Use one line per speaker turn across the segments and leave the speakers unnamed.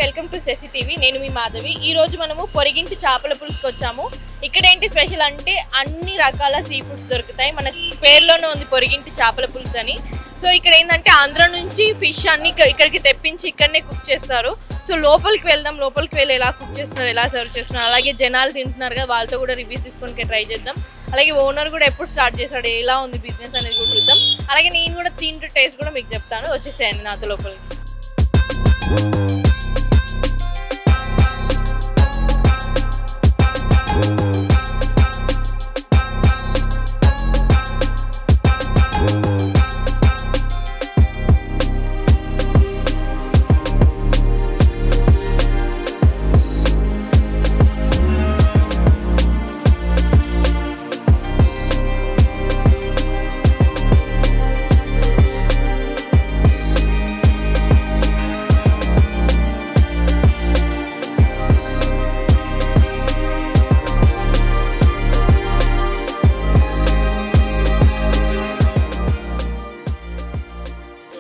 Welcome to సెసి TV. నేను మీ మాధవి. ఈ రోజు మనము పొరిగింటి చేపల పులుసుకి వచ్చాము. ఇక్కడ ఏంటి స్పెషల్ అంటే అన్ని రకాల సీ ఫుడ్స్ దొరుకుతాయి. మన పేరులోనే ఉంది పొరిగింటి చేపల పులుసు అని. సో ఇక్కడ ఏంటంటే ఆంధ్ర నుంచి ఫిష్ అన్ని ఇక్కడికి తెప్పించి ఇక్కడనే కుక్ చేస్తారు. సో లోపలికి వెళ్దాం, లోపలికి వెళ్ళి ఎలా కుక్ చేస్తున్నారు, ఎలా సర్వ్ చేస్తున్నారు, అలాగే జనాలు తింటున్నారు కదా, వాళ్ళతో కూడా రివ్యూస్ తీసుకొని ట్రై చేద్దాం. అలాగే ఓనర్ కూడా ఎప్పుడు స్టార్ట్ చేశాడు, ఎలా ఉంది బిజినెస్ అనేది కూడా చూద్దాం. అలాగే నేను కూడా తింటూ టేస్ట్ కూడా మీకు చెప్తాను. వచ్చేసేయండి నాతో లోపలికి.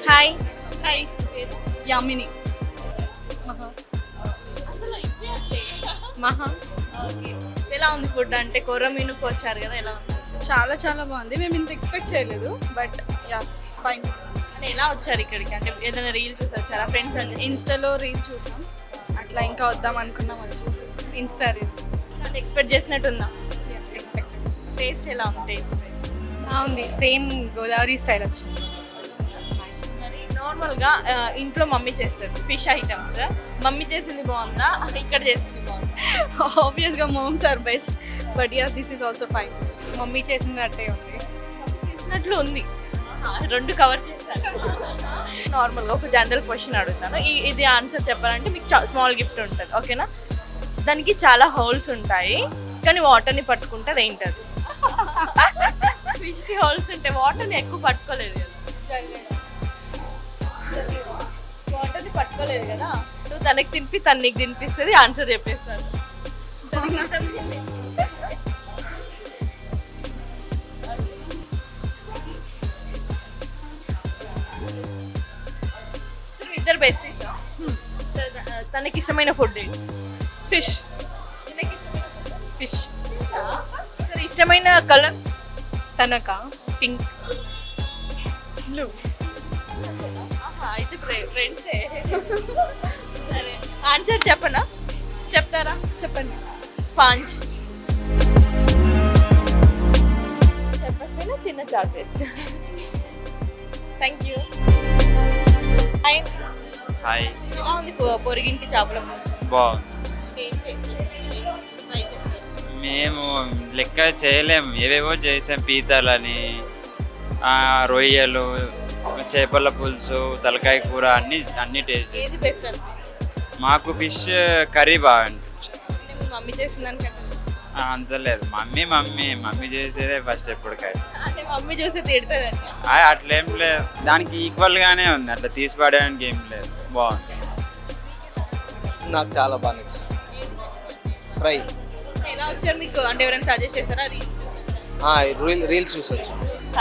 Hi hi,
Yamini.
మహా. ఓకే, ఎలా ఉంది ఫుడ్? అంటే కొర్రమీనుకు వచ్చారు కదా, ఎలా ఉంది?
చాలా చాలా బాగుంది. మేము ఇంత ఎక్స్పెక్ట్ చేయలేదు, బట్ యా ఫైన్.
అంటే ఎలా వచ్చారు ఇక్కడికి? అంటే ఏదైనా రీల్ చూసి వచ్చారా? ఫ్రెండ్స్ అంటే
ఇన్స్టాలో రీల్ చూసాం, అట్లా ఇంకా వద్దాం అనుకున్నాం, వచ్చి ఇన్స్టా రీల్.
అంటే ఎక్స్పెక్ట్ చేసినట్టుందా?
ఎక్స్పెక్టెడ్.
టేస్ట్ ఎలా ఉంది? టేస్ట్
బాగుంది, సేమ్ గోదావరి స్టైల్ వచ్చింది.
నార్మల్గా ఇంట్లో మమ్మీ చేస్తారు ఫిష్ ఐటమ్స్. మమ్మీ చేసింది బాగుందా, ఇక్కడ చేసింది బాగుందా?
ఆబ్వియస్గా moms are best, but ya this is also fine. Mummy చేసింది అట్టే ఉంది.
చేసినట్లు ఉంది, రెండు కవర్ చేస్తారు. నార్మల్గా ఒక జనరల్ క్వశ్చన్ అడుగుతాను, ఇది ఆన్సర్ చెప్పాలంటే మీకు స్మాల్ గిఫ్ట్ ఉంటుంది, ఓకేనా? దానికి చాలా హోల్స్ ఉంటాయి, కానీ వాటర్ని పట్టుకుంటే అది ఏంటది? ఫిష్కి హోల్స్ ఉంటాయి, వాటర్ని ఎక్కువ పట్టుకోలేదు కదా, వాటర్ని పట్టుకోలేదు కదా. నువ్వు తనకి తినిపి, తను నీకు తినిపిస్తుంది, ఆన్సర్ చెప్పేస్తాను. ఇద్దరు బెస్ట్ ఇష్టం. తనకి ఇష్టమైన ఫుడ్ ఏంటి?
ఫిష్.
ఫిష్. సరే, ఇష్టమైన కలర్?
తనక pink, blue.
అయితే ఫ్రెండ్సే. సరే, ఆన్సర్ చెప్పనా? చెప్తారా?
చెప్పండి.
స్పాంజ్. చెప్పకపోయినా చిన్న chocolate. Thank you. Hi.
Hi,
ఎలా ఉంది పొరిగింటి చేపల
బాగుంది. మేము లెక్క చేయలేము, ఏవేవో చేసాం. పీతలని, రొయ్యలు, చేపల పులుసు, తలకాయ కూర, అన్ని టేస్ట్.
ఏది బెస్ట్ అంటే?
మాకు ఫిష్ కర్రీ బాగా అనిపించింది.
మీ మమ్మీ చేసిందనికంటే?
అంత లేదు, మమ్మీ చేసేదే ఫస్ట్ ఎప్పటికైనా.
అంటే మమ్మీ చూసి తిడుతుందండి.
అట్లేం లేదు, దానికి ఈక్వల్గానే ఉంది, అట్లా తీసి పడేయడానికి ఏం లేదు, బాగుంది.
నాకు చాలా బాగా నచ్చింది. ఫ్రై.
ఎలా వచ్చారు మీకు? అంటే ఎవరైనా సజెస్ట్ చేస్తారా?
రీల్స్ చూసొచ్చు.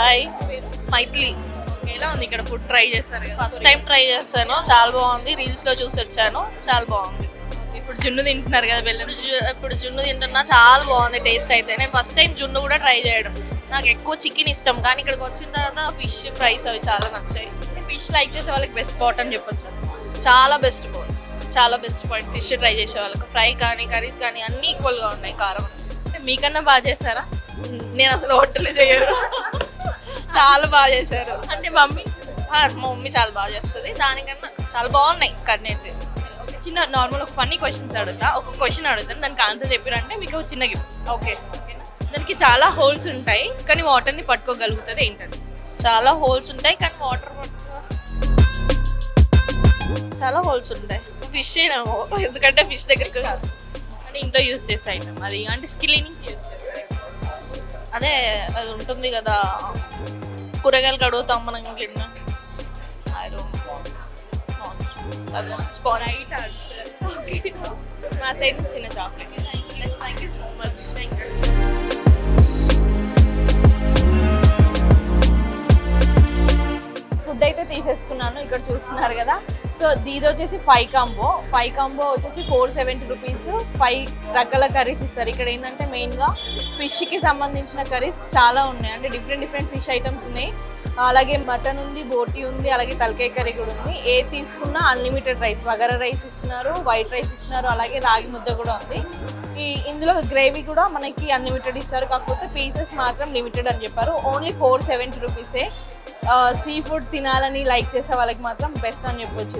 హాయ్, మైథిలి. ఎలా ఉంది ఇక్కడ ఫుడ్? ట్రై చేస్తారు కదా?
ఫస్ట్ టైం ట్రై చేస్తాను, చాలా బాగుంది. రీల్స్ లో చూసి వచ్చాను, చాలా బాగుంది.
ఇప్పుడు జున్ను తింటున్నారు కదా, బెల్లం.
ఇప్పుడు జున్ను తింటున్నా, చాలా బాగుంది టేస్ట్ అయితే. నేను ఫస్ట్ టైం జున్ను కూడా ట్రై చేయడం. నాకు ఎక్కువ చికెన్ ఇష్టం, కానీ ఇక్కడికి వచ్చిన తర్వాత ఫిష్ ఫ్రైస్ అవి చాలా నచ్చాయి.
ఫిష్ లైక్ చేసే వాళ్ళకి బెస్ట్ స్పాట్ అని చెప్పొచ్చు.
చాలా బెస్ట్ పాయింట్ ఫిష్ ట్రై చేసే వాళ్ళకి. ఫ్రై కానీ కర్రీస్ కానీ అన్నీ ఈక్వల్గా ఉన్నాయి. కారం
అంటే మీకన్నా బాగా చేస్తారా? నేను అసలు హోటల్ చేయరు.
చాలా బాగా చేశారు.
అంటే మమ్మీ
మా మమ్మీ చాలా బాగా చేస్తుంది, దానికన్నా చాలా బాగున్నాయి కర్రీ అయితే.
ఒక చిన్న నార్మల్ ఒక ఫన్నీ క్వశ్చన్స్ అడుగుతా. ఒక క్వశ్చన్ అడుగుతాను, దానికి ఆన్సర్ చెప్పారంటే మీకు ఒక చిన్న గిఫ్ట్.
ఓకే.
దానికి చాలా హోల్స్ ఉంటాయి, కానీ వాటర్ని పట్టుకోగలుగుతుంది, ఏంటంటే?
చాలా హోల్స్ ఉంటాయి, కానీ వాటర్ చాలా హోల్స్ ఉంటాయి. ఫిష్ ఏమో, ఎందుకంటే ఫిష్ దగ్గరికి
అంటే ఇంట్లో యూజ్ చేసే ఐటమ్ అది, అంటే క్లీనింగ్ యూజ్ చేస్తారు.
అదే అది ఉంటుంది కదా, కూరగాయలు కడుగుతాం మనం గిన్నె. స్పాంజ్.
మా సైడ్ చిన్న chocolate.
Thank you so much.
Food అయితే తీసేసుకున్నాను, ఇక్కడ చూస్తున్నారు కదా. సో సో ఇది వచ్చేసి 5 కాంబో వచ్చేసి 470 రూపీస్. 5 రకాల కర్రీస్ ఇస్తారు. ఇక్కడ ఏంటంటే మెయిన్గా ఫిష్కి సంబంధించిన కర్రీస్ చాలా ఉన్నాయి, అంటే డిఫరెంట్ ఫిష్ ఐటమ్స్ ఉన్నాయి. అలాగే మటన్ ఉంది, బోటీ ఉంది, అలాగే తలకాయ కర్రీ కూడా ఉంది. ఏ తీసుకున్నా అన్లిమిటెడ్ రైస్, బగారా రైస్ ఇస్తున్నారు, వైట్ రైస్ ఇస్తున్నారు, అలాగే రాగి ముద్ద కూడా ఉంది. ఇందులో గ్రేవీ కూడా మనకి అన్లిమిటెడ్ ఇస్తారు, కాకపోతే పీసెస్ మాత్రం లిమిటెడ్ అని చెప్పారు. ఓన్లీ 470 రూపీసే. సీ ఫుడ్ తినాలని లైక్ చేసే వాళ్ళకి మాత్రం బెస్ట్ అని చెప్పొచ్చు.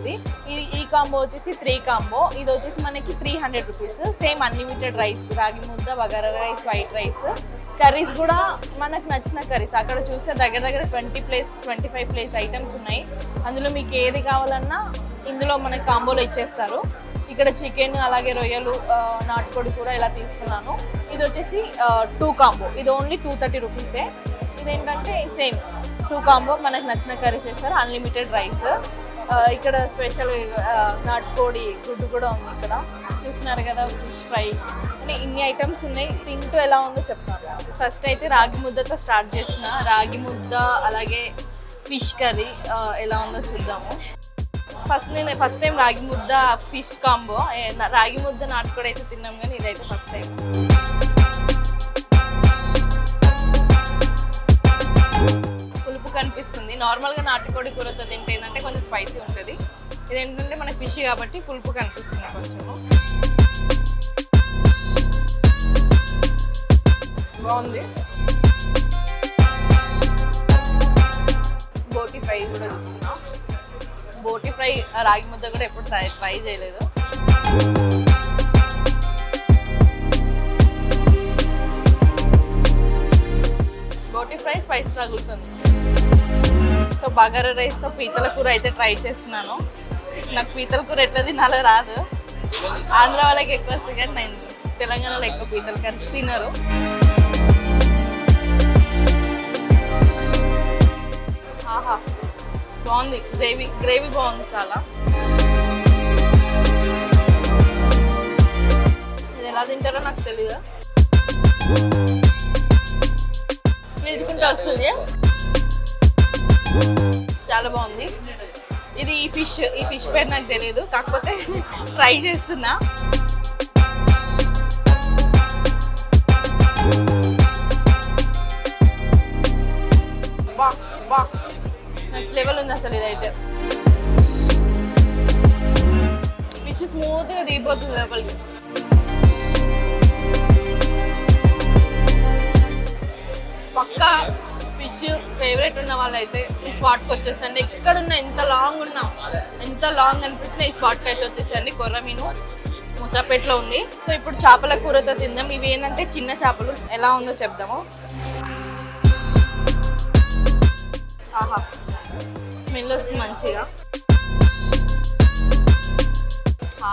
ఈ కాంబో వచ్చేసి 3 కాంబో. ఇది వచ్చేసి మనకి 300 రూపీస్. సేమ్ అన్లిమిటెడ్ రైస్, రాగి ముద్ద, bagara rice, white rice. Curries కూడా మనకు నచ్చిన కర్రీస్. అక్కడ చూస్తే దగ్గర 25 ప్లేస్ ఐటమ్స్ ఉన్నాయి. అందులో మీకు ఏది కావాలన్నా ఇందులో మనకి కాంబోలో ఇచ్చేస్తారు. ఇక్కడ చికెన్, అలాగే రొయ్యలు, నాటుకోడి కూడా ఇలా తీసుకున్నాను. ఇది వచ్చేసి 2 కాంబో. ఇది ఓన్లీ 230 రూపీసే. ఇదేంటంటే సేమ్ 2 కాంబో, మనకు నచ్చిన కర్రీస్ వేస్తారు, అన్లిమిటెడ్ రైస్. ఇక్కడ స్పెషల్ నాటుకోడి గుడ్డు కూడా ఉంది. ఇక్కడ చూస్తున్నారు కదా, ఫిష్ ఫ్రై, అంటే ఇన్ని ఐటమ్స్ ఉన్నాయి. తింటూ ఎలా ఉందో చెప్తాను. ఫస్ట్ అయితే రాగి ముద్దతో స్టార్ట్ చేసిన. రాగి ముద్ద అలాగే ఫిష్ కర్రీ ఎలా ఉందో చూద్దాము. ఫస్ట్ టైం రాగి ముద్ద ఫిష్ కాంబో. రాగి ముద్ద నాటుకోడి అయితే తిన్నాం, కానీ ఇదైతే ఫస్ట్ టైం. పులుపు కనిపిస్తుంది. నార్మల్గా నాటుకోడి కూరతో తింటే ఏంటంటే కొంచెం స్పైసీ ఉంటుంది. ఇదేంటంటే మన ఫిష్ కాబట్టి పులుపు కనిపిస్తుంది కొంచెము. బాగుంది. బోటీ ఫ్రై కూడా చూస్తున్నా. బోటీ ఫ్రై, రాగి ముద్ద కూడా ఎప్పుడు ట్రై చేయలేదు. బోటీ ఫ్రై స్పైస్ తగులుతుంది. సో బగారా రైస్తో పీతల కూర అయితే ట్రై చేస్తున్నాను. నాకు పీతల కూర ఎట్లా తినాలో రాదు. ఆంధ్ర వాళ్ళకి ఎక్కువ వస్తుంది, కానీ నేను తెలంగాణలో ఎక్కువ పీతల కర్రీ తినరు. ఆహా, బాగుంది. గ్రేవీ బాగుంది చాలా. ఇది ఎలా తింటారో నాకు తెలియదు. తీసుకుంటూ వస్తుంది, చాలా బాగుంది. ఇది ఈ ఫిష్ పేరు నాకు తెలియదు, కాకపోతే ట్రై చేస్తున్నా. బా నెక్స్ట్ లెవెల్ ఉంది అసలు. ఇదైతే ఫిష్ స్మూత్గా దిగిపోతుంది లోపలికి. పక్కా ఫిష్ ఫేవరెట్ ఉన్న వాళ్ళైతే ఈ స్పాట్కి వచ్చేసండి. ఎక్కడున్నా, ఎంత లాంగ్ అనిపించినా ఈ స్పాట్కి అయితే వచ్చేసండి. కొర్రమీను ముసాపేట్లో ఉంది. సో ఇప్పుడు చేపల కూరతో తిందాం. ఇవి ఏంటంటే చిన్న చేపలు. ఎలా ఉందో చెప్దాము. ఆహా, స్మెల్ వస్తుంది మంచిగా.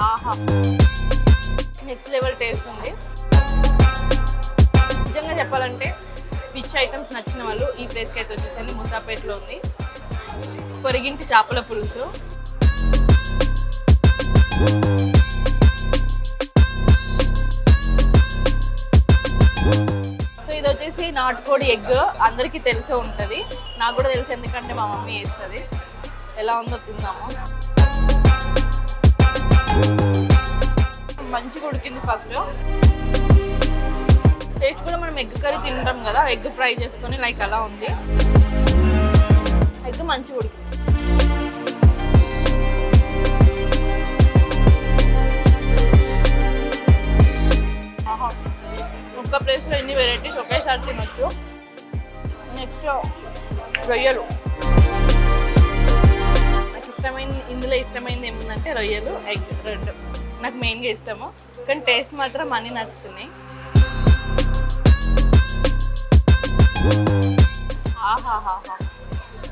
ఆహా, నెక్స్ట్ లెవెల్ టేస్ట్ ఉంది. నిజంగా చెప్పాలంటే ఫిష్ ఐటమ్స్ నచ్చిన వాళ్ళు ఈ ప్లేస్కి అయితే వచ్చేసండి. ముసాపేట్లో ఉంది పొరిగింటి చేపల పులుసు. సో ఇది వచ్చేసి నాటుకోడి ఎగ్. అందరికీ తెలిసే ఉంటుంది, నాకు కూడా తెలుసు, ఎందుకంటే మా మమ్మీ వేస్తుంది. ఎలా ఉందో తిందాము. మంచిగా ఉడికింది. ఫస్ట్ టేస్ట్ కూడా మనం ఎగ్ కర్రీ తింటాం కదా, ఎగ్ ఫ్రై చేసుకొని లైక్ అలా ఉంది. ఎగ్ మంచిగా ఉడికింది. ఒక్క ప్లేస్లో ఎన్ని వెరైటీస్ ఒకేసారి తినొచ్చు. నెక్స్ట్ రొయ్యలు. నాకు ఇందులో ఇష్టమైనది ఏముందంటే రొయ్యలు, ఎగ్ రెండు నాకు మెయిన్గా ఇష్టము. కానీ టేస్ట్ మాత్రం అన్నీ నచ్చుతున్నాయి. ఆహాహాహా,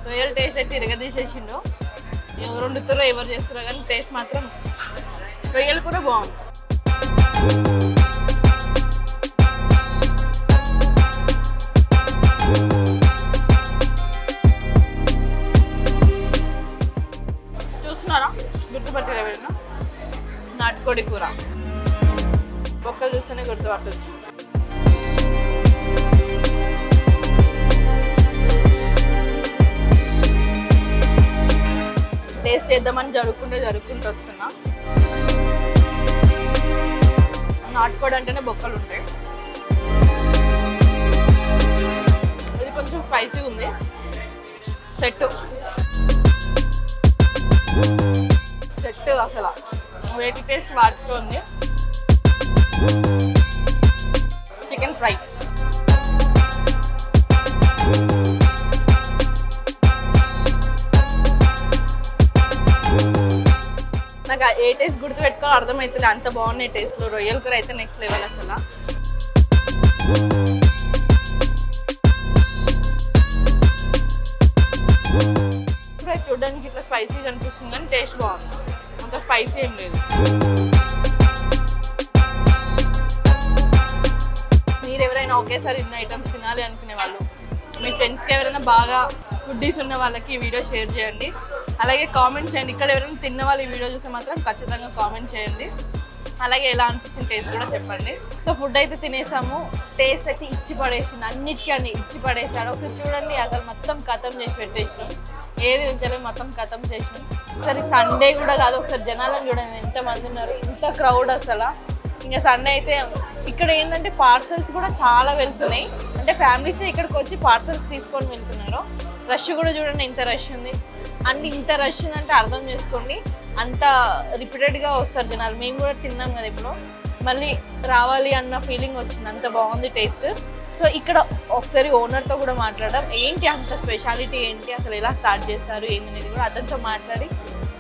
రొయ్యల టేస్ట్ అయితే ఇరగదీసేసిండు. ఎవరు వండుతారో ఎవరు చేస్తారో కానీ టేస్ట్ మాత్రం రొయ్యలు కూడా బాగుంది. చూస్తున్నారా, గుర్తుపట్టారు ఎవరైనా? నాటుకోడి కూర. బొక్కలు చూస్తేనే గుర్తుపట్టచ్చు. టేస్ట్ చేద్దామని జరుపుకుంటూ వస్తున్నా. నాటుకోడి అంటేనే బొక్కలు ఉంటాయి. ఇది కొంచెం స్పైసీ ఉంది. సెట్ అసలు వేటి టేస్ట్ వాటితో ఉంది. చికెన్ ఫ్రై నాకు ఏ టేస్ట్ గుర్తు పెట్టుకోవాలి అర్థమవుతుంది, అంత బాగున్నాయి టేస్ట్లో. రొయ్యల కూర అయితే నెక్స్ట్ లెవెల్ అసలు. ఫ్రై చూడడానికి ఇట్లా స్పైసీ అనిపిస్తుంది కానీ టేస్ట్ బాగుంది, అంత స్పైసీ ఏం లేదు. మీరు ఎవరైనా ఒకేసారి ఇన్ని ఐటమ్స్ తినాలి అనుకునే వాళ్ళు, మీ ఫ్రెండ్స్కి ఎవరైనా బాగా ఫుడ్డీస్ ఉన్న వాళ్ళకి ఈ వీడియో షేర్ చేయండి. అలాగే కామెంట్ చేయండి. ఇక్కడ ఎవరైనా తిన్న వాళ్ళు ఈ వీడియో చూస్తే మాత్రం ఖచ్చితంగా కామెంట్ చేయండి. అలాగే ఎలా అనిపించిన టేస్ట్ కూడా చెప్పండి. సో ఫుడ్ అయితే తినేసాము. టేస్ట్ అయితే ఇచ్చి పడేసింది, అన్నిటికీ అన్ని ఇచ్చి పడేసాడు. ఒకసారి చూడండి, అసలు మొత్తం ఖతం చేసి పెట్టేసినాం, ఏది ఉంచలేదు, మొత్తం ఖతం చేసినాం. ఒకసారి సండే కూడా కాదు, ఒకసారి జనాలను చూడండి ఎంతమంది ఉన్నారు, ఇంత క్రౌడ్ అసలు. ఇంకా సండే అయితే ఇక్కడ ఏంటంటే పార్సల్స్ కూడా చాలా వెళ్తున్నాయి, అంటే ఫ్యామిలీస్ ఇక్కడికి వచ్చి పార్సల్స్ తీసుకొని వెళ్తున్నారు. రష్ కూడా చూడండి ఎంత రష్ ఉంది. అండ్ ఇంత రష్ ఉందంటే అర్థం చేసుకోండి, అంత రిపీటెడ్గా వస్తారు జనాలు. మేము కూడా తిన్నాం కదా ఇప్పుడు, మళ్ళీ రావాలి అన్న ఫీలింగ్ వచ్చింది, అంత బాగుంది టేస్ట్. సో ఇక్కడ ఒకసారి ఓనర్తో కూడా మాట్లాడడం, ఏంటి అంత స్పెషాలిటీ ఏంటి, అసలు ఎలా స్టార్ట్ చేశారు ఏంటనేది కూడా అతనితో మాట్లాడి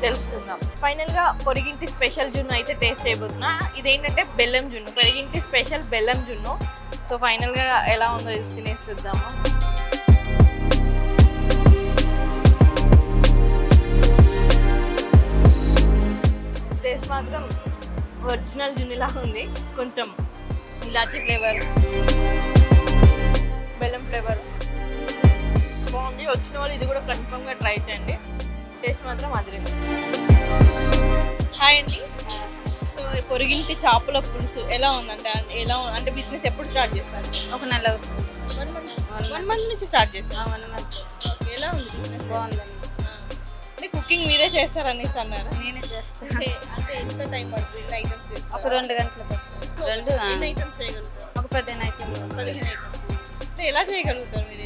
తెలుసుకుందాం. ఫైనల్గా పొరిగింటి స్పెషల్ జున్ను అయితే టేస్ట్ చేయబోతున్నా. ఇదేంటంటే బెల్లం జున్ను, పొరిగింటి స్పెషల్ బెల్లం జున్ను. సో ఫైనల్గా ఎలా ఉందో తినేసి చూద్దాము. టేస్ట్ మాత్రం ఒరిజినల్ జున్నులా ఉంది, కొంచెం ఇలాచీ ఫ్లేవర్, బెల్లం ఫ్లేవర్ బాగుంది. వచ్చిన వాళ్ళు ఇది కూడా కన్ఫర్మ్గా ట్రై చేయండి, టేస్ట్ మాత్రం అదిరింది. హాయ్ అండి. సో పొరిగింటి చేపల పులుసు ఎలా ఉందంటే, అంటే బిజినెస్ ఎప్పుడు స్టార్ట్ చేస్తారు?
ఒక నెల అవుతుంది.
1 month నుంచి స్టార్ట్ చేస్తారు.
1 month
ఓకే, ఎలా ఉంది బిజినెస్?
బాగుందండి.
అంటే కుకింగ్ మీరే చేస్తారనేసి అన్నారు.
నేనే చేస్తాను.
అంటే ఎంత టైం పడుతుంది ఇన్ని ఐటమ్స్ చేస్తారు?
ఒక 2 గంటలు పడుతుంది. 2
ఎన్ని ఐటమ్స్ చేయగలుగుతారు?
ఒక 15 ఐటమ్.
15 ఐటమ్స్. అంటే ఎలా చేయగలుగుతారు మీరు?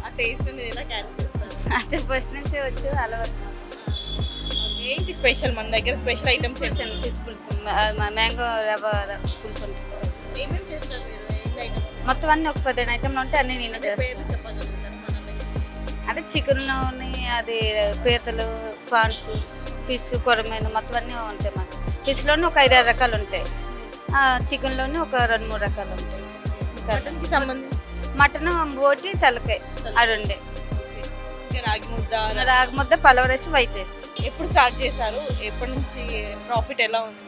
ఆ టేస్ట్ అనేది ఎలా క్యారీ చేస్తారు?
అంటే ఫస్ట్ నుంచి వచ్చి అలవాటు.
ఏంటి స్పెషల్ మన దగ్గర? స్పెషల్ ఐటమ్స్
ఫిష్ పులుసు, మ్యాంగో రవ్వ పులుసు ఉంటుంది.
ఏమేమి చేస్తారు మీరు? ఏంటి ఐటమ్స్?
మొత్తం అన్ని ఒక 15 ఐటమ్లు ఉంటే అన్ని నేనే చేస్తాను.
పేర్లు చెప్పగలుగుతారు మనకి?
అదే చికెన్లోని అది పీతలు, ప్రాన్స్, ఫిష్, కొరమీను మొత్తం అన్నీ ఉంటాయి. మన ఫిష్లోని ఒక 5-6 రకాలు ఉంటాయి, చికెన్లోని ఒక 2-3 రకాలు ఉంటాయి.
మటన్కి సంబంధించి
మటన్ బోటి, తలకాయ, అది ఉండే.
రాగి ముద్ద,
రాగి ముద్ద, పలవ రైస్, వైట్ రైస్.
ఎప్పుడు స్టార్ట్ చేశారు? ఎప్పటి నుంచి ప్రాఫిట్ ఎలా ఉంది?